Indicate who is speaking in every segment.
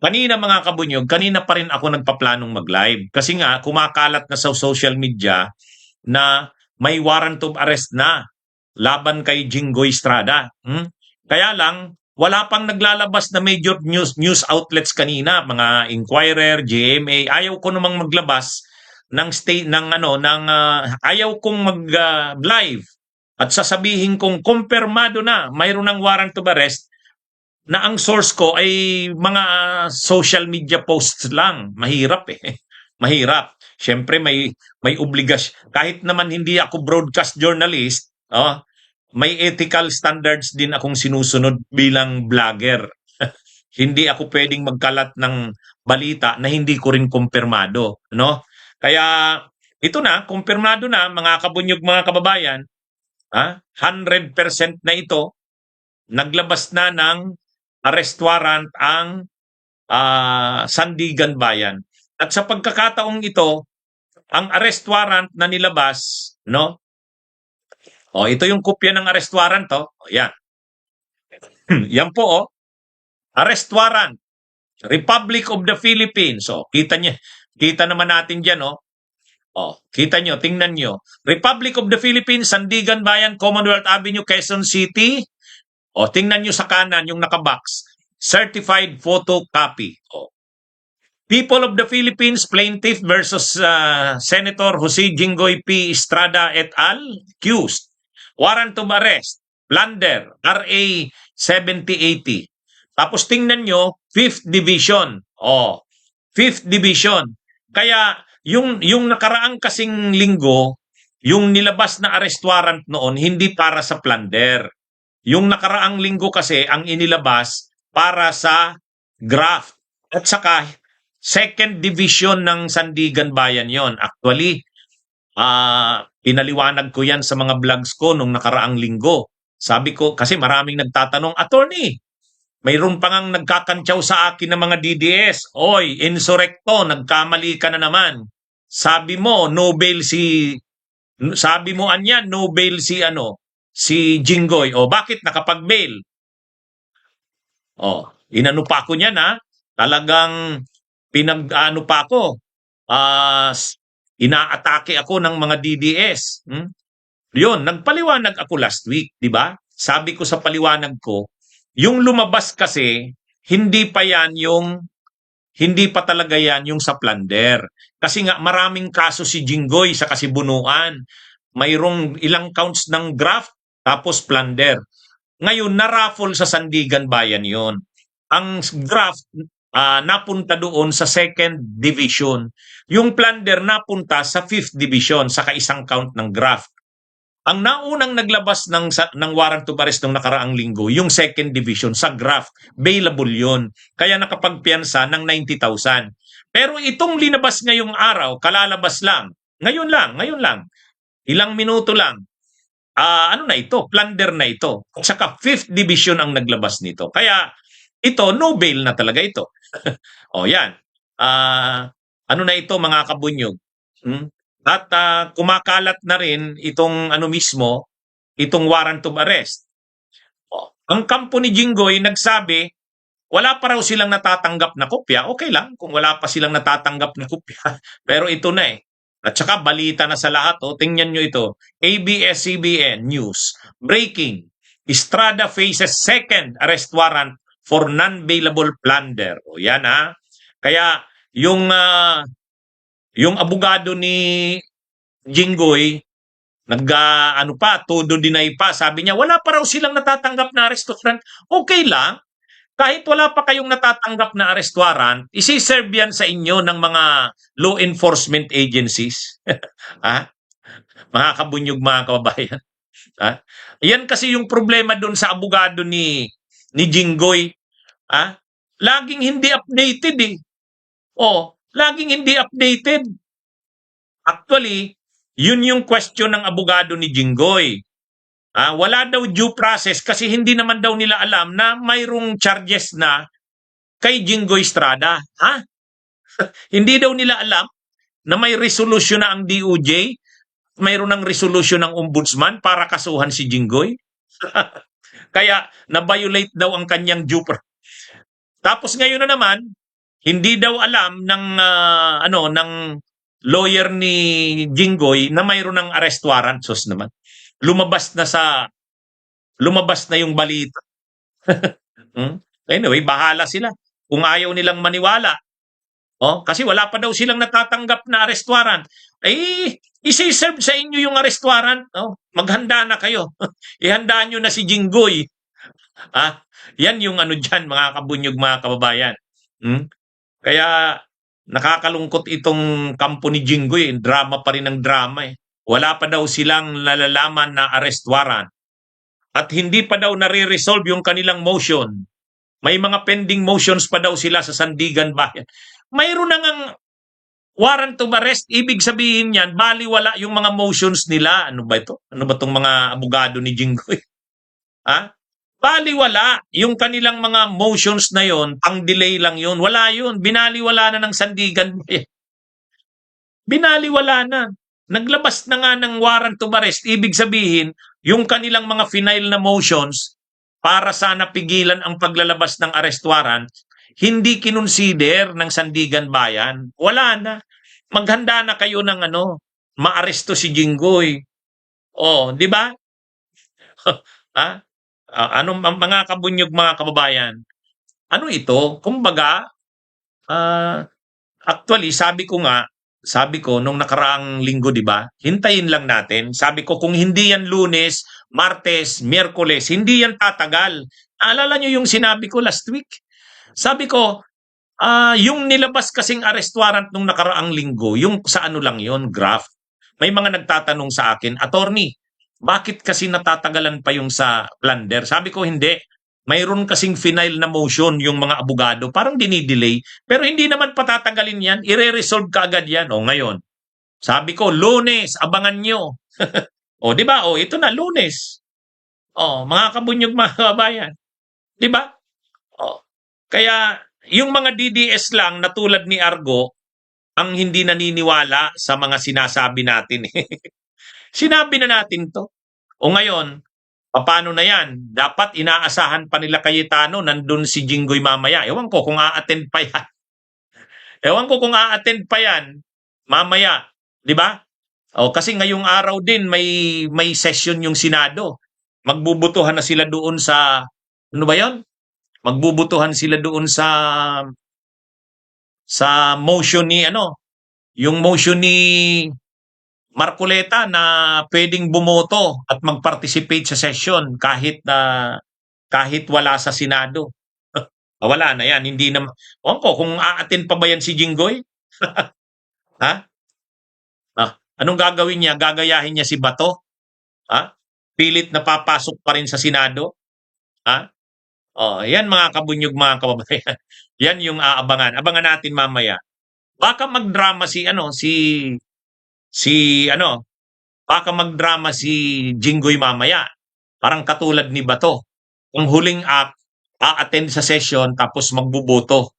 Speaker 1: Kanina mga kabunyog, kanina pa rin ako nagpaplanong mag-live. Kasi nga, kumakalat na sa social media na may warrant of arrest na laban kay Jinggoy Estrada. Kaya lang, wala pang naglalabas na major news outlets kanina, mga Inquirer, GMA. Ayaw ko namang maglabas ng ayaw kong mag-live at sasabihin kong kumpirmado na mayroon ng warrant of arrest na ang source ko ay mga social media posts lang. Mahirap eh. Mahirap. Siyempre may obligasyon. Kahit naman hindi ako broadcast journalist, may ethical standards din akong sinusunod bilang vlogger. Hindi ako pwedeng magkalat ng balita na hindi ko rin kumpirmado, no? Kaya ito na, kumpirmado na mga kabunyog, mga kababayan, 100% na ito. Naglabas na ng arrest warrant ang Sandigan Bayan. At sa pagkakataong ito, ang arrest warrant na nilabas, no? Ito yung kopya ng arrest warrant, yan. Yan po, arrest warrant. Republic of the Philippines. Kita naman natin diyan, kita nyo, tingnan nyo. Republic of the Philippines, Sandigan Bayan, Commonwealth Avenue, Quezon City. Tingnan nyo sa kanan yung nakabox. Certified photocopy. People of the Philippines, plaintiff versus Senator Jose Jinggoy P. Estrada et al. Accused. Warrant of arrest. Plunder. RA 7080. Tapos tingnan nyo, 5th Division. 5th Division. Kaya yung nakaraang kasing linggo, yung nilabas na arrest warrant noon, hindi para sa plunder. Yung nakaraang linggo kasi ang inilabas para sa graft. At saka, 2nd Division ng Sandigan Bayan yon. Actually, pinaliwanag ko yan sa mga vlogs ko nung nakaraang linggo. Sabi ko, kasi maraming nagtatanong, Attorney, mayroon pa ngang nagkakantsaw sa akin ng mga DDS. Oy, insurrecto, nagkamali ka na naman. Sabi mo, no bail sabi mo anya, no bail si Jinggoy. Bakit nakapag-bail? Inano pa ako niyan, talagang pinag-ano pa ako. Inaatake ako ng mga DDS. Yun, nagpaliwanag ako last week, di ba? Sabi ko sa paliwanag ko, yung lumabas kasi, hindi pa talaga yan yung sa plunder. Kasi nga maraming kaso si Jinggoy sa kasibunuan. Mayroong ilang counts ng graft, tapos plunder. Ngayon, na-raffle sa Sandigan Bayan yon. Ang graft, napunta doon sa 2nd Division. Yung plunder napunta sa 5th Division, sa kaisang count ng graft. Ang naunang naglabas ng warrant of arrest ng nakaraang linggo, yung 2nd Division sa graft, bailable yun. Kaya nakapagpiyansa ng 90,000. Pero itong linabas ngayong araw, kalalabas lang. Ngayon lang. Ilang minuto lang. Ano na ito? Plunder na ito. At saka 5th Division ang naglabas nito. Kaya ito, no bail na talaga ito. Yan. Ano na ito mga kabunyog? At kumakalat na rin itong itong warrant of arrest. Ang kampo ni Jinggoy nagsabi, wala pa raw silang natatanggap na kopya. Okay lang kung wala pa silang natatanggap na kopya. Pero ito na eh. At saka balita na sa lahat. Tingnan nyo ito. ABS-CBN News. Breaking. Estrada faces 2nd arrest warrant for non-bailable plunder. Yan Kaya yung abogado ni Jinggoy, todo deny pa. Sabi niya, wala pa raw silang natatanggap na arrest warrant. Okay lang. Kahit wala pa kayong natatanggap na arrest warrant, isi-serve yan sa inyo ng mga law enforcement agencies. Mga kabunyog, mga kababayan. Yan kasi yung problema doon sa abogado ni Jinggoy. Laging hindi updated eh. Laging hindi updated. Actually, yun yung question ng abogado ni Jinggoy. Wala daw due process kasi hindi naman daw nila alam na mayroong charges na kay Jinggoy Estrada. Hindi daw nila alam na may resolution na ang DOJ, mayroon ng resolution ng ombudsman para kasuhan si Jinggoy. Kaya na-violate daw ang kanyang due process. Tapos ngayon na naman, Hindi daw alam ng ng lawyer ni Jinggoy na mayroon ng arrest warrant. Sus naman. Lumabas na sa lumabas na yung balita. Hmm? Anyway, bahala sila. Kung ayaw nilang maniwala, kasi wala pa daw silang natatanggap na arrest warrant. Ay, isi-serve sa inyo yung arrest warrant. Maghanda na kayo. Ihanda nyo na si Jinggoy. Yan yung ano dyan, mga kabunyog, mga kababayan. Hmm? Kaya nakakalungkot itong kampo ni Jinggoy. Drama pa rin ang drama eh. Wala pa daw silang nalalaman na arrest warrant. At hindi pa daw nare-resolve yung kanilang motion. May mga pending motions pa daw sila sa Sandigan Bayan. Mayroon na ngang warrant of arrest. Ibig sabihin yan, baliwala yung mga motions nila. Ano ba ito? Ano ba itong mga abogado ni Jinggoy? Baliwala yung kanilang mga motions na yon, pang delay lang yon. Wala yun. Binaliwala na ng Sandigan Bayan. Binaliwala na. Naglabas na nga ng warrant of arrest. Ibig sabihin, yung kanilang mga final na motions para sana pigilan ang paglalabas ng arrest warrant, hindi kinonsider ng Sandigan Bayan. Wala na. Maghanda na kayo ng maaresto si Jinggoy. Di ba? Mga kabunyog, mga kababayan? Ano ito? Kumbaga, actually, sabi ko nung nakaraang linggo, di ba? Hintayin lang natin. Sabi ko, kung hindi yan Lunes, Martes, Miyerkules, hindi yan tatagal. Naalala nyo yung sinabi ko last week? Sabi ko, yung nilabas kasing arrest warrant nung nakaraang linggo, yung sa ano lang yon, graph. May mga nagtatanong sa akin, attorney, bakit kasi natatagalan pa yung sa plunder? Sabi ko, hindi. Mayroon kasing final na motion yung mga abogado, parang dinidelay, pero hindi naman patatagalin yan, ire-resolve ka agad yan. Ngayon, sabi ko, Lunes, abangan nyo. Di ba? Ito na, Lunes. Mga kabunyog, mga kababayan. Di ba? Kaya, yung mga DDS lang na tulad ni Argo, ang hindi naniniwala sa mga sinasabi natin. Sinabi na natin to. Ngayon, paano na yan? Dapat inaasahan pa nila Cayetano, nandun si Jinggoy mamaya. Ewan ko kung a-attend pa yan. Mamaya. Di ba? Kasi ngayong araw din may session yung Senado. Magbubutuhan na sila doon sa, ano ba yon? Magbubutuhan sila doon sa motion ni yung motion ni Marcoleta na pwedeng bumoto at mag-participate sa session kahit wala sa Senado. Wala na yan, hindi na. Ko kung a-attend pa ba yan si Jinggoy? Ha? Anong gagawin niya? Gagayahin niya si Bato? Pilit na papasok pa rin sa Senado? Yan mga kabunyog, mga kababayan. Yan yung aabangan. Abangan natin mamaya. Baka magdrama baka magdrama si Jinggoy mamaya. Parang katulad ni Bato. Ang huling act, a-attend sa session tapos magbuboto.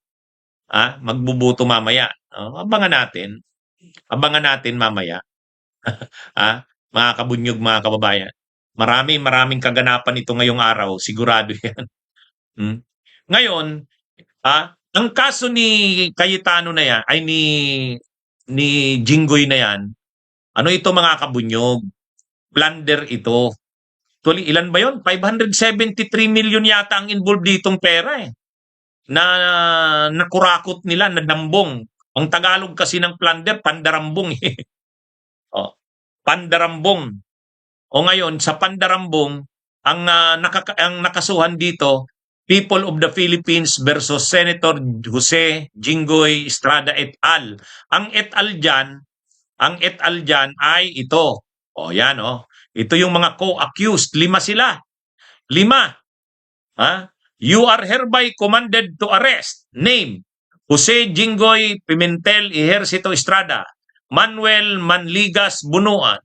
Speaker 1: Magbuboto mamaya. Abangan natin. Abangan natin mamaya. Mga kabunyog, mga kababayan. Maraming kaganapan ito ngayong araw. Sigurado yan. Ngayon, ang kaso ni Cayetano na yan, ay ni Jinggoy na yan, ano ito mga kabunyog? Plunder ito. Actually, ilan ba yon? 573 million yata ang involved ditong pera na nakurakot nila, nadambong. Ang Tagalog kasi ng plunder, pandarambong pandarambong. Ngayon, sa pandarambong, ang nakasuhan dito, People of the Philippines versus Senator Jose Jinggoy Estrada et al. Ang et al dyan ay ito. Yan Ito yung mga co-accused. 5 sila. 5. You are hereby commanded to arrest. Name: Jose Jinggoy Pimentel Ejercito Estrada, Manuel Manligas Bunuan,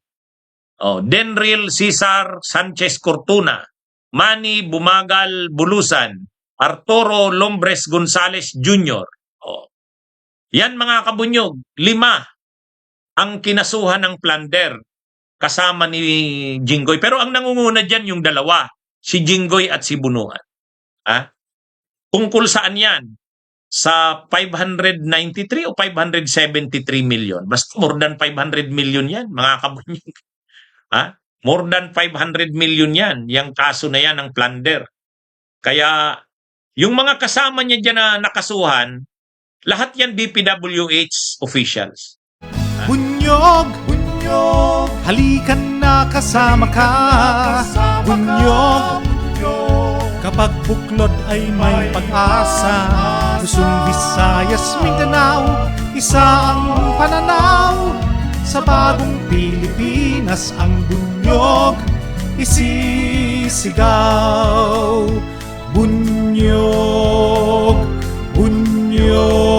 Speaker 1: Denril Cesar Sanchez Cortuna, Manny Bumagal Bulusan, Arturo Lombres Gonzales Jr. Yan mga kabunyog, 5 ang kinasuhan ng plunder kasama ni Jinggoy. Pero ang nangunguna dyan yung 2, si Jinggoy at si Bunuan. Tungkol saan yan? sa 593 o 573 million. Basta more than 500 million yan, mga kabunyog. Ha? More than 500 million yan, yung kaso na yan ng plunder. Kaya yung mga kasama niya dyan na nakasuhan, lahat yan DPWH officials.
Speaker 2: Bunyog, bunyog, halikan na kasama ka. Bunyog, kapag buklod ay may pag-asa. Luzon, Visayas, Mindanao, isa ang pananaw. Sa bagong Pilipinas ang bunyog isisigaw. Bunyog, bunyog.